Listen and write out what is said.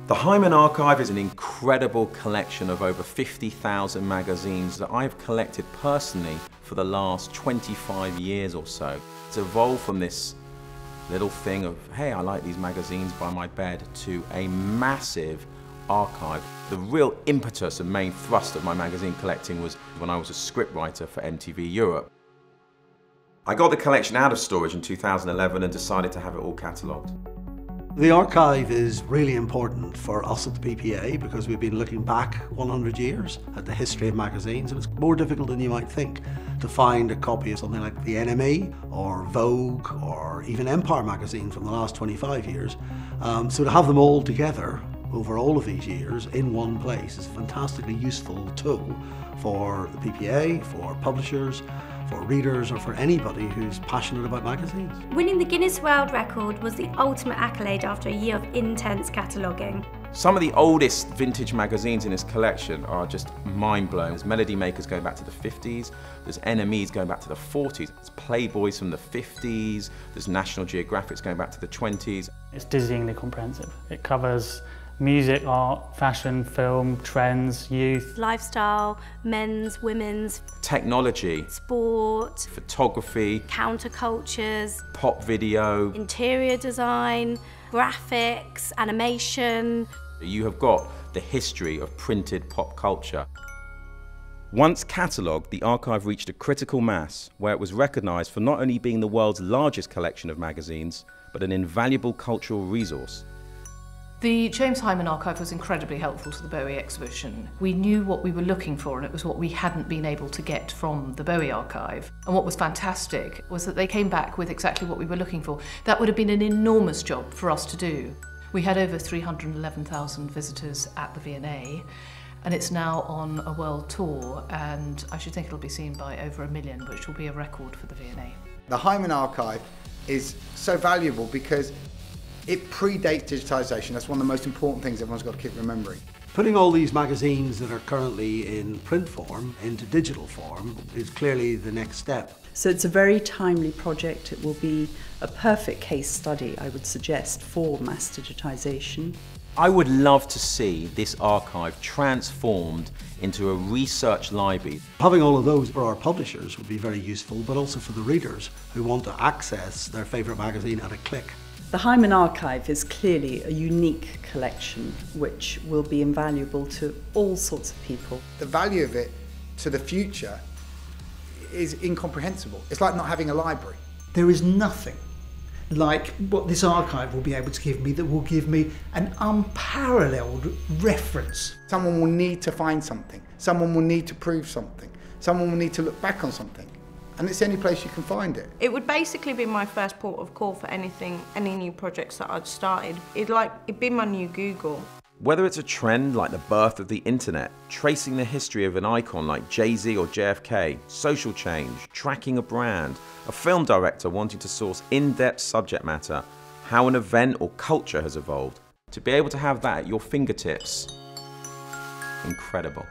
The Hyman Archive is an incredible collection of over 50,000 magazines that I've collected personally for the last 25 years or so. It's evolved from this little thing of, hey, I like these magazines by my bed, to a massive archive. The real impetus and main thrust of my magazine collecting was when I was a scriptwriter for MTV Europe. I got the collection out of storage in 2011 and decided to have it all catalogued. The archive is really important for us at the PPA because we've been looking back 100 years at the history of magazines, and it's more difficult than you might think to find a copy of something like the NME or Vogue or even Empire magazine from the last 25 years. So to have them all together over all of these years in one place is a fantastically useful tool for the PPA, for publishers, for readers, or for anybody who's passionate about magazines. Winning the Guinness World Record was the ultimate accolade after a year of intense cataloguing. Some of the oldest vintage magazines in this collection are just mind-blowing. There's Melody Makers going back to the 50s, there's NMEs going back to the 40s, there's Playboys from the 50s, there's National Geographics going back to the 20s. It's dizzyingly comprehensive. It covers music, art, fashion, film, trends, youth, Lifestyle, men's, women's, technology, sport, photography, countercultures, pop video. interior design, graphics, animation. You have got the history of printed pop culture. Once catalogued, the archive reached a critical mass where it was recognised for not only being the world's largest collection of magazines, but an invaluable cultural resource. The James Hyman Archive was incredibly helpful to the Bowie exhibition. We knew what we were looking for, and it was what we hadn't been able to get from the Bowie archive. And what was fantastic was that they came back with exactly what we were looking for. That would have been an enormous job for us to do. We had over 311,000 visitors at the V&A, and it's now on a world tour, and I should think it'll be seen by over 1 million, which will be a record for the V&A. The Hyman Archive is so valuable because it predates digitisation. That's one of the most important things everyone's got to keep remembering. Putting all these magazines that are currently in print form into digital form is clearly the next step. So it's a very timely project. It will be a perfect case study, I would suggest, for mass digitisation. I would love to see this archive transformed into a research library. Having all of those for our publishers would be very useful, but also for the readers who want to access their favourite magazine at a click. The Hyman Archive is clearly a unique collection which will be invaluable to all sorts of people. The value of it to the future is incomprehensible. It's like not having a library. There is nothing like what this archive will be able to give me that will give me an unparalleled reference. Someone will need to find something. Someone will need to prove something. Someone will need to look back on something. And it's the only place you can find it. It would basically be my first port of call for anything, any new projects that I'd started. It'd be my new Google. Whether it's a trend like the birth of the internet, tracing the history of an icon like Jay-Z or JFK, social change, tracking a brand, a film director wanting to source in-depth subject matter, how an event or culture has evolved, to be able to have that at your fingertips, incredible.